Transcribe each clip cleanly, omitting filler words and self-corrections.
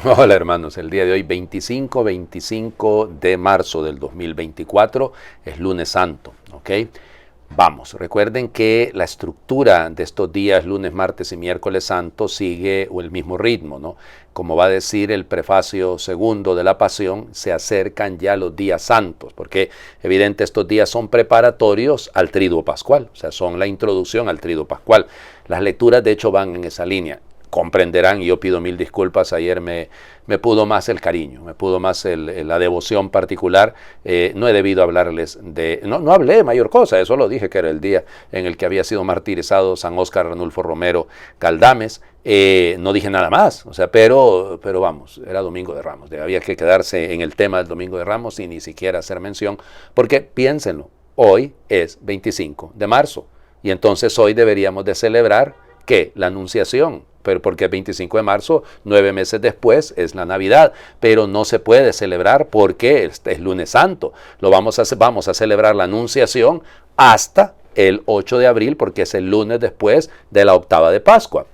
Hola hermanos, el día de hoy 25 de marzo del 2024 es lunes santo, ¿ok? Vamos, recuerden que la estructura de estos días, lunes, martes y miércoles santo, sigue el mismo ritmo, ¿no? Como va a decir el prefacio segundo de la Pasión, se acercan ya los días santos, porque evidente estos días son preparatorios al Triduo Pascual, o sea, son la introducción al Triduo Pascual. Las lecturas de hecho van en esa línea. Comprenderán, y yo pido mil disculpas, ayer me pudo más el cariño, me pudo más la devoción particular. No he debido hablarles de... No hablé de mayor cosa, eso lo dije que era el día en el que había sido martirizado San Óscar Ranulfo Romero Galdames. No dije nada más, o sea, pero vamos, era Domingo de Ramos, había que quedarse en el tema del Domingo de Ramos y ni siquiera hacer mención, porque piénsenlo, hoy es 25 de marzo, y entonces hoy deberíamos de celebrar, ¿qué? La Anunciación. Pero porque el 25 de marzo, 9 meses después, es la Navidad, pero no se puede celebrar porque es lunes santo. Vamos a celebrar la Anunciación hasta el 8 de abril, porque es el lunes después de la octava de Pascua.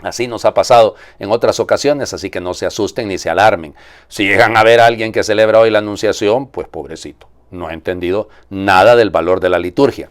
Así nos ha pasado en otras ocasiones, así que no se asusten ni se alarmen. Si llegan a ver a alguien que celebra hoy la Anunciación, pues pobrecito, no ha entendido nada del valor de la liturgia.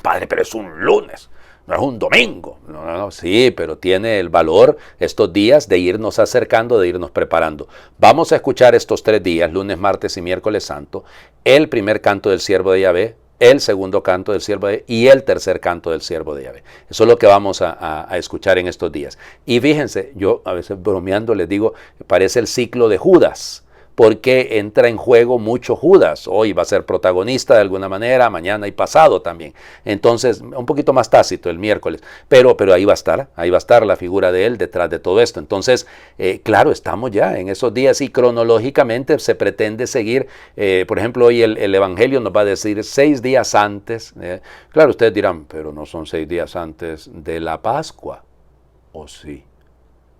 Padre, pero es un lunes. No es un domingo, no, sí, pero tiene el valor estos días de irnos acercando, de irnos preparando. Vamos a escuchar estos 3 días, lunes, martes y miércoles santo, el primer canto del siervo de Yahvé, el segundo canto del siervo de Yahvé y el tercer canto del siervo de Yahvé. Eso es lo que vamos a escuchar en estos días. Y fíjense, yo a veces bromeando les digo, parece el ciclo de Judas, porque entra en juego mucho Judas. Hoy va a ser protagonista de alguna manera, mañana y pasado también. Entonces, un poquito más tácito el miércoles, pero ahí va a estar la figura de él detrás de todo esto. Entonces, claro, estamos ya en esos días y cronológicamente se pretende seguir, por ejemplo, hoy el Evangelio nos va a decir 6 días antes. Claro, ustedes dirán, pero no son 6 días antes de la Pascua, ¿o sí?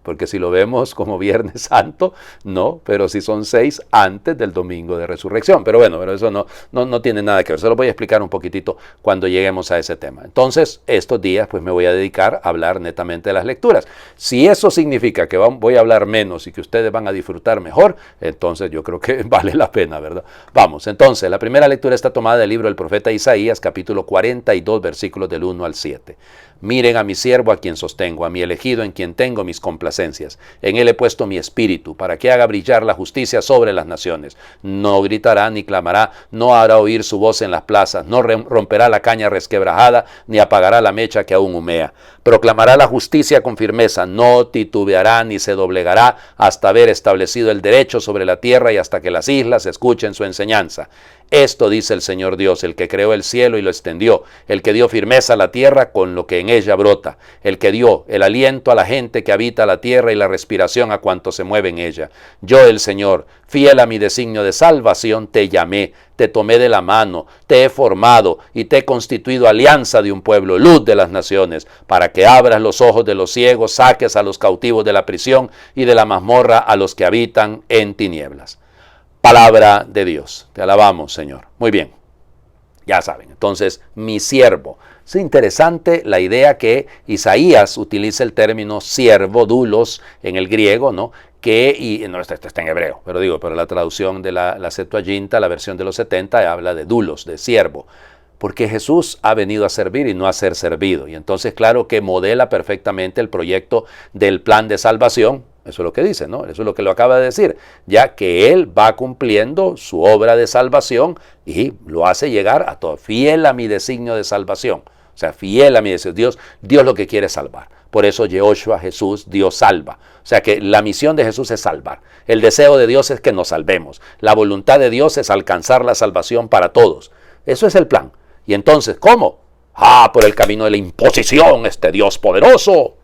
Porque si lo vemos como Viernes Santo, no, pero si son 6 antes del Domingo de Resurrección. Pero bueno, eso no tiene nada que ver. Se lo voy a explicar un poquitito cuando lleguemos a ese tema. Entonces, estos días pues me voy a dedicar a hablar netamente de las lecturas. Si eso significa que voy a hablar menos y que ustedes van a disfrutar mejor, entonces yo creo que vale la pena, ¿verdad? Vamos, entonces, la primera lectura está tomada del libro del profeta Isaías, capítulo 42, versículos del 1 al 7. Miren a mi siervo a quien sostengo, a mi elegido en quien tengo mis complacencias. En él he puesto mi espíritu, para que haga brillar la justicia sobre las naciones. No gritará ni clamará, no hará oír su voz en las plazas, no romperá la caña resquebrajada, ni apagará la mecha que aún humea. Proclamará la justicia con firmeza, no titubeará ni se doblegará hasta haber establecido el derecho sobre la tierra y hasta que las islas escuchen su enseñanza. Esto dice el Señor Dios, el que creó el cielo y lo extendió, el que dio firmeza a la tierra con lo que en ella brota, el que dio el aliento a la gente que habita la tierra y la respiración a cuanto se mueve en ella. Yo, el Señor, fiel a mi designio de salvación, te llamé, te tomé de la mano, te he formado y te he constituido alianza de un pueblo, luz de las naciones, para que abras los ojos de los ciegos, saques a los cautivos de la prisión y de la mazmorra a los que habitan en tinieblas. Palabra de Dios. Te alabamos, Señor. Muy bien. Ya saben, entonces, mi siervo. Es interesante la idea que Isaías utiliza el término siervo, doulos, en el griego, ¿no? Esto está en hebreo, pero la traducción de la Septuaginta, la versión de los 70, habla de doulos, de siervo. Porque Jesús ha venido a servir y no a ser servido. Y entonces, claro que modela perfectamente el proyecto del plan de salvación. Eso es lo que dice, ¿no? Eso es lo que lo acaba de decir. Ya que Él va cumpliendo su obra de salvación y lo hace llegar a todo. Fiel a mi designio de salvación. O sea, fiel a mi designio. Dios lo que quiere es salvar. Por eso Yehoshua, Jesús, Dios salva. O sea que la misión de Jesús es salvar. El deseo de Dios es que nos salvemos. La voluntad de Dios es alcanzar la salvación para todos. Eso es el plan. Y entonces, ¿cómo? Por el camino de la imposición, Dios poderoso.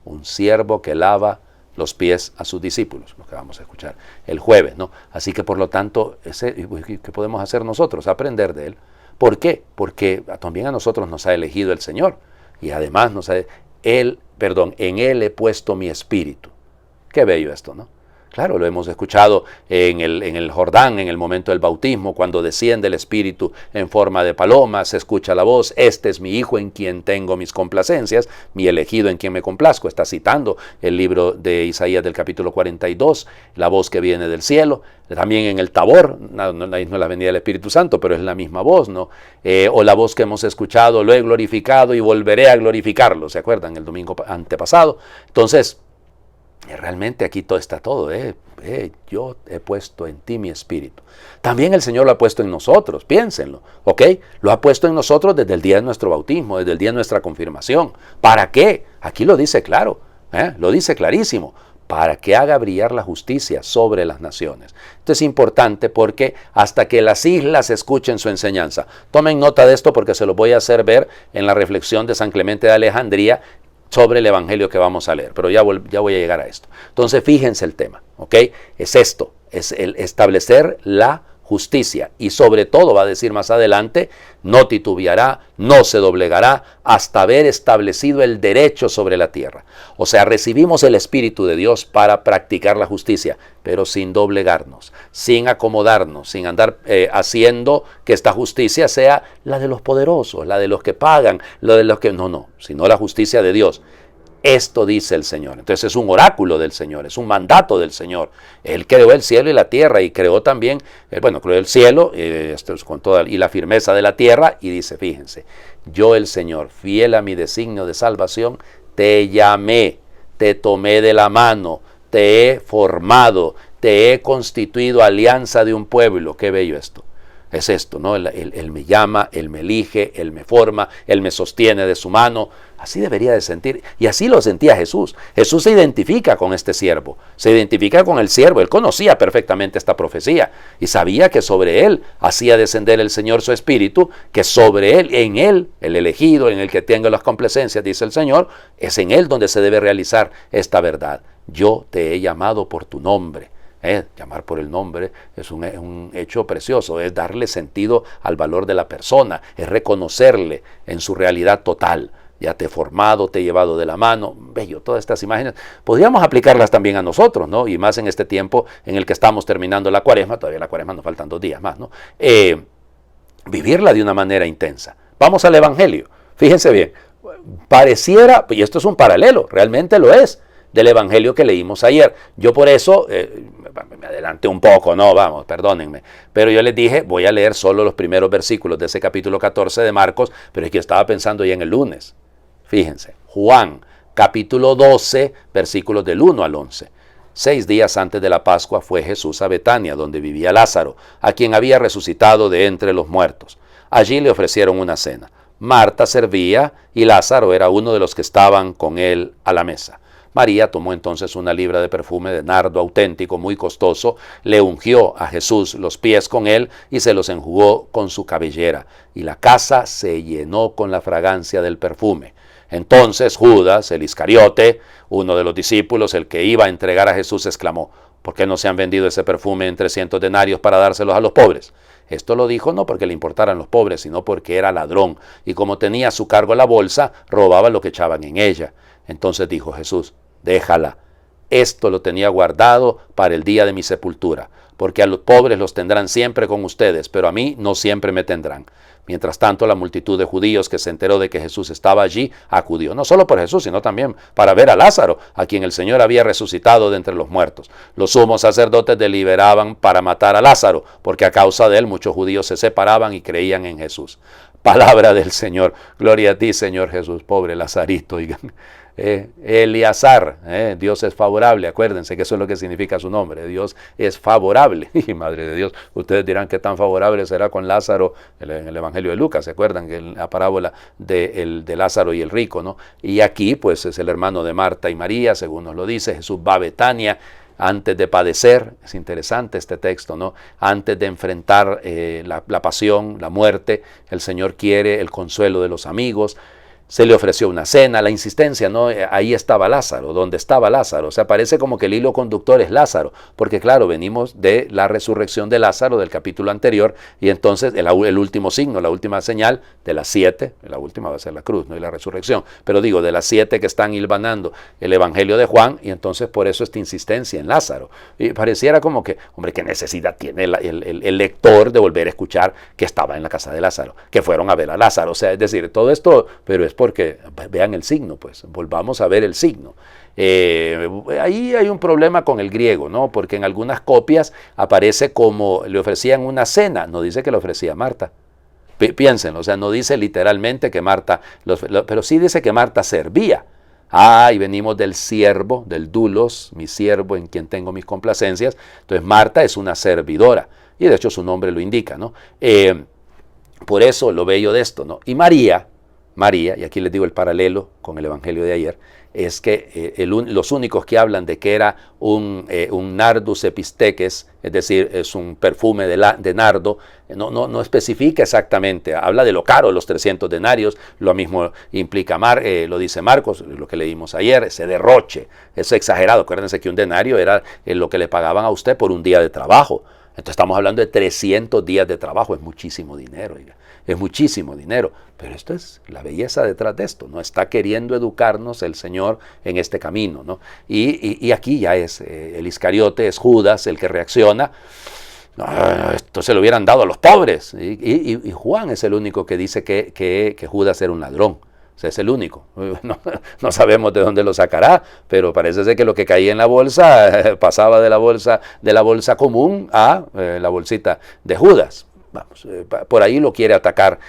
un siervo que lava los pies a sus discípulos, lo que vamos a escuchar el jueves, ¿no? Así que por lo tanto, ¿qué podemos hacer nosotros? Aprender de él. ¿Por qué? Porque también a nosotros nos ha elegido el Señor, y además en él he puesto mi espíritu. Qué bello esto, ¿no? Claro, lo hemos escuchado en el Jordán, en el momento del bautismo, cuando desciende el Espíritu en forma de paloma, se escucha la voz: este es mi Hijo en quien tengo mis complacencias, mi elegido en quien me complazco. Está citando el libro de Isaías del capítulo 42, la voz que viene del cielo. También en el Tabor, no es la venida del Espíritu Santo, pero es la misma voz, ¿no? O la voz que hemos escuchado: lo he glorificado y volveré a glorificarlo. ¿Se acuerdan? El domingo antepasado. Entonces, realmente aquí está todo. Yo he puesto en ti mi espíritu. También el Señor lo ha puesto en nosotros, piénsenlo, ¿ok? Lo ha puesto en nosotros desde el día de nuestro bautismo, desde el día de nuestra confirmación. ¿Para qué? Aquí lo dice claro, lo dice clarísimo: para que haga brillar la justicia sobre las naciones. Esto es importante porque hasta que las islas escuchen su enseñanza. Tomen nota de esto porque se lo voy a hacer ver en la reflexión de San Clemente de Alejandría sobre el evangelio que vamos a leer, pero ya voy a llegar a esto. Entonces, fíjense el tema, ¿ok? Es esto, es el establecer la justicia, y sobre todo, va a decir más adelante, no titubeará, no se doblegará hasta haber establecido el derecho sobre la tierra. O sea, recibimos el Espíritu de Dios para practicar la justicia, pero sin doblegarnos, sin acomodarnos, sin andar haciendo que esta justicia sea la de los poderosos, la de los que pagan, la de los que... No, sino la justicia de Dios. Esto dice el Señor. Entonces es un oráculo del Señor, es un mandato del Señor. Él creó el cielo y la tierra, y creó también, creó el cielo con toda y la firmeza de la tierra, y dice, fíjense: yo, el Señor, fiel a mi designio de salvación, te llamé, te tomé de la mano, te he formado, te he constituido alianza de un pueblo. Qué bello esto. Es esto, ¿no? Él me llama, Él me elige, Él me forma, Él me sostiene de su mano. Así debería de sentir, y así lo sentía Jesús. Jesús se identifica con este siervo, se identifica con el siervo. Él conocía perfectamente esta profecía y sabía que sobre él hacía descender el Señor su espíritu, que sobre él, en él, el elegido, en el que tenga las complacencias, dice el Señor, es en él donde se debe realizar esta verdad. Yo te he llamado por tu nombre. Llamar por el nombre es un hecho precioso, es darle sentido al valor de la persona, es reconocerle en su realidad total. Ya te he formado, te he llevado de la mano. Bello, todas estas imágenes podríamos aplicarlas también a nosotros, ¿no? Y más en este tiempo en el que estamos terminando la cuaresma. Todavía la cuaresma nos faltan 2 días más, ¿no? Vivirla de una manera intensa. Vamos al evangelio. Fíjense bien, pareciera, y esto es un paralelo, realmente lo es, del evangelio que leímos ayer. Yo por eso me adelanté un poco, perdónenme, pero yo les dije, voy a leer solo los primeros versículos de ese capítulo 14 de Marcos, pero es que yo estaba pensando ya en el lunes. Fíjense, Juan, capítulo 12, versículos del 1 al 11. 6 días antes de la Pascua fue Jesús a Betania, donde vivía Lázaro, a quien había resucitado de entre los muertos. Allí le ofrecieron una cena. Marta servía y Lázaro era uno de los que estaban con él a la mesa. María tomó entonces una libra de perfume de nardo auténtico, muy costoso, le ungió a Jesús los pies con él y se los enjugó con su cabellera, y la casa se llenó con la fragancia del perfume. Entonces Judas, el Iscariote, uno de los discípulos, el que iba a entregar a Jesús, exclamó: ¿por qué no se han vendido ese perfume en 300 denarios para dárselos a los pobres? Esto lo dijo no porque le importaran los pobres, sino porque era ladrón, y como tenía a su cargo la bolsa, robaba lo que echaban en ella. Entonces dijo Jesús: déjala, esto lo tenía guardado para el día de mi sepultura, porque a los pobres los tendrán siempre con ustedes, pero a mí no siempre me tendrán. Mientras tanto, la multitud de judíos que se enteró de que Jesús estaba allí, acudió, no solo por Jesús, sino también para ver a Lázaro, a quien el Señor había resucitado de entre los muertos. Los sumos sacerdotes deliberaban para matar a Lázaro, porque a causa de él muchos judíos se separaban y creían en Jesús. Palabra del Señor. Gloria a ti, Señor Jesús. Pobre Lazarito, oigan. Eleazar, Dios es favorable, acuérdense que eso es lo que significa su nombre, Dios es favorable. Y madre de Dios, ustedes dirán qué tan favorable será con Lázaro en el Evangelio de Lucas. ¿Se acuerdan que la parábola de Lázaro y el rico, ¿no? Y aquí pues es el hermano de Marta y María, según nos lo dice. Jesús va a Betania antes de padecer. Es interesante este texto, ¿no? Antes de enfrentar la pasión, la muerte, el Señor quiere el consuelo de los amigos. se le ofreció una cena, la insistencia, ¿no? Ahí estaba Lázaro, ¿dónde estaba Lázaro? O sea, parece como que el hilo conductor es Lázaro, porque claro, venimos de la resurrección de Lázaro del capítulo anterior, y entonces el último signo, la última señal de las 7, la última va a ser la cruz, ¿no? Y la resurrección, pero digo, de las 7 que están hilvanando el Evangelio de Juan, y entonces por eso esta insistencia en Lázaro. Y pareciera como que, hombre, qué necesidad tiene el lector de volver a escuchar que estaba en la casa de Lázaro, que fueron a ver a Lázaro, o sea, es decir, todo esto, pero es porque vean el signo, pues volvamos a ver el signo. Ahí hay un problema con el griego, ¿no? Porque en algunas copias aparece como le ofrecían una cena, no dice que le ofrecía a Marta. Piénsenlo, o sea, no dice literalmente que Marta, pero sí dice que Marta servía. Y venimos del siervo, del doulos, mi siervo en quien tengo mis complacencias. Entonces Marta es una servidora, y de hecho su nombre lo indica, ¿no? Por eso lo bello de esto, ¿no? Y María, y aquí les digo el paralelo con el Evangelio de ayer, es que los únicos que hablan de que era un nardus episteques, es decir, es un perfume de nardo, no especifica exactamente, habla de lo caro, los 300 denarios, lo mismo implica, lo dice Marcos, lo que leímos ayer, ese derroche, eso exagerado. Acuérdense que un denario era lo que le pagaban a usted por un día de trabajo. Entonces estamos hablando de 300 días de trabajo, es muchísimo dinero, oiga, es muchísimo dinero, pero esto es la belleza detrás de esto, ¿no? Está queriendo educarnos el Señor en este camino, ¿no? Y aquí ya es el Iscariote, es Judas el que reacciona. No, esto se lo hubieran dado a los pobres, y Juan es el único que dice que Judas era un ladrón. O sea, es el único. No sabemos de dónde lo sacará, pero parece ser que lo que caía en la bolsa pasaba de la bolsa común a la bolsita de Judas. Vamos, por ahí lo quiere atacar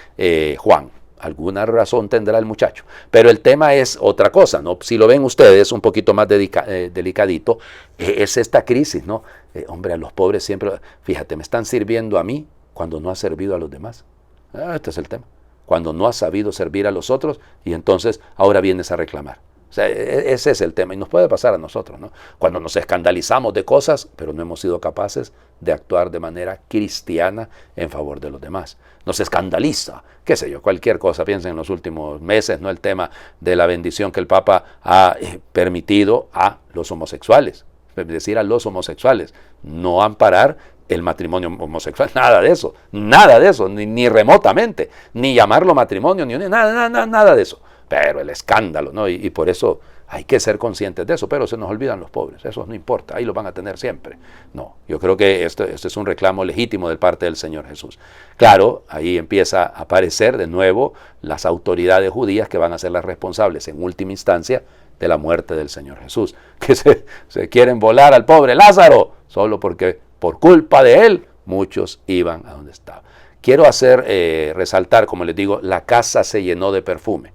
Juan. Alguna razón tendrá el muchacho. Pero el tema es otra cosa, ¿no? Si lo ven ustedes un poquito más delicadito, es esta crisis, ¿no? Hombre, a los pobres siempre, fíjate, me están sirviendo a mí cuando no ha servido a los demás. Este es el tema. Cuando no has sabido servir a los otros y entonces ahora vienes a reclamar. O sea, ese es el tema y nos puede pasar a nosotros, ¿no? Cuando nos escandalizamos de cosas, pero no hemos sido capaces de actuar de manera cristiana en favor de los demás. Nos escandaliza, qué sé yo, cualquier cosa. Piensen en los últimos meses, ¿no? El tema de la bendición que el Papa ha permitido a los homosexuales, es decir, a los homosexuales, no amparar el matrimonio homosexual, nada de eso, ni remotamente, ni llamarlo matrimonio, ni nada de eso. Pero el escándalo, ¿no? Y por eso hay que ser conscientes de eso, pero se nos olvidan los pobres, eso no importa, ahí lo van a tener siempre. No, yo creo que esto es un reclamo legítimo de parte del Señor Jesús. Claro, ahí empieza a aparecer de nuevo las autoridades judías que van a ser las responsables en última instancia de la muerte del Señor Jesús, que se quieren volar al pobre Lázaro, solo porque por culpa de él muchos iban a donde estaba. Quiero resaltar, como les digo, la casa se llenó de perfume.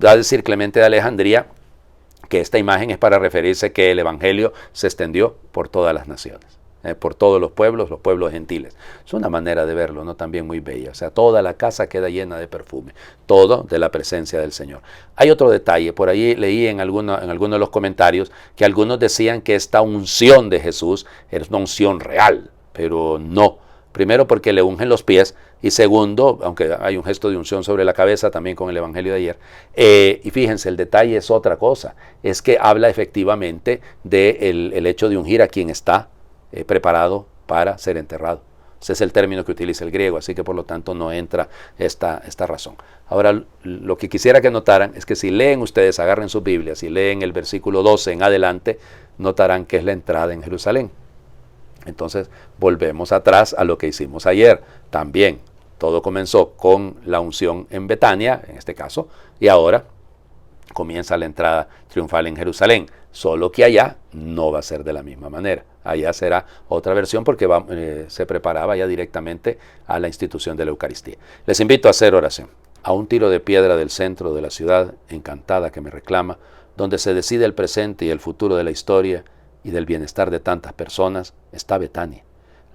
Va a decir Clemente de Alejandría que esta imagen es para referirse que el Evangelio se extendió por todas las naciones, por todos los pueblos gentiles. Es una manera de verlo, ¿no? También muy bella. O sea, toda la casa queda llena de perfume, todo de la presencia del Señor. Hay otro detalle, por ahí leí en alguno de los comentarios que algunos decían que esta unción de Jesús era una unción real, pero no. Primero porque le ungen los pies y segundo, aunque hay un gesto de unción sobre la cabeza también con el Evangelio de ayer, y fíjense, el detalle es otra cosa, es que habla efectivamente del hecho de ungir a quien está preparado para ser enterrado. Ese es el término que utiliza el griego, así que por lo tanto no entra esta razón. Ahora, lo que quisiera que notaran es que si leen ustedes, agarren sus Biblias y leen el versículo 12 en adelante, notarán que es la entrada en Jerusalén. Entonces volvemos atrás a lo que hicimos ayer. También todo comenzó con la unción en Betania, en este caso, y ahora comienza la entrada triunfal en Jerusalén. Solo que allá no va a ser de la misma manera. Allá será otra versión porque se preparaba ya directamente a la institución de la Eucaristía. Les invito a hacer oración. A un tiro de piedra del centro de la ciudad encantada que me reclama, donde se decide el presente y el futuro de la historia, y del bienestar de tantas personas, está Betania,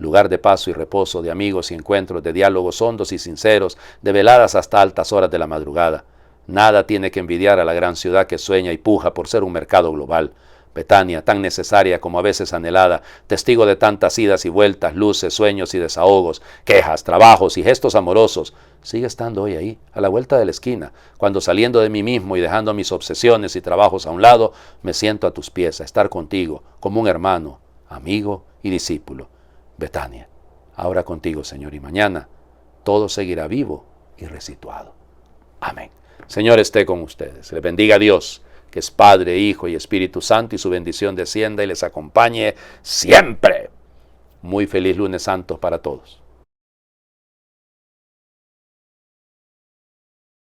lugar de paso y reposo, de amigos y encuentros, de diálogos hondos y sinceros, de veladas hasta altas horas de la madrugada. Nada tiene que envidiar a la gran ciudad que sueña y puja por ser un mercado global. Betania, tan necesaria como a veces anhelada, testigo de tantas idas y vueltas, luces, sueños y desahogos, quejas, trabajos y gestos amorosos, sigue estando hoy ahí, a la vuelta de la esquina, cuando saliendo de mí mismo y dejando mis obsesiones y trabajos a un lado, me siento a tus pies, a estar contigo, como un hermano, amigo y discípulo. Betania, ahora contigo, Señor, y mañana todo seguirá vivo y resituado. Amén. Señor esté con ustedes. Les bendiga Dios, que es Padre, Hijo y Espíritu Santo, y su bendición descienda y les acompañe siempre. Muy feliz lunes santo para todos.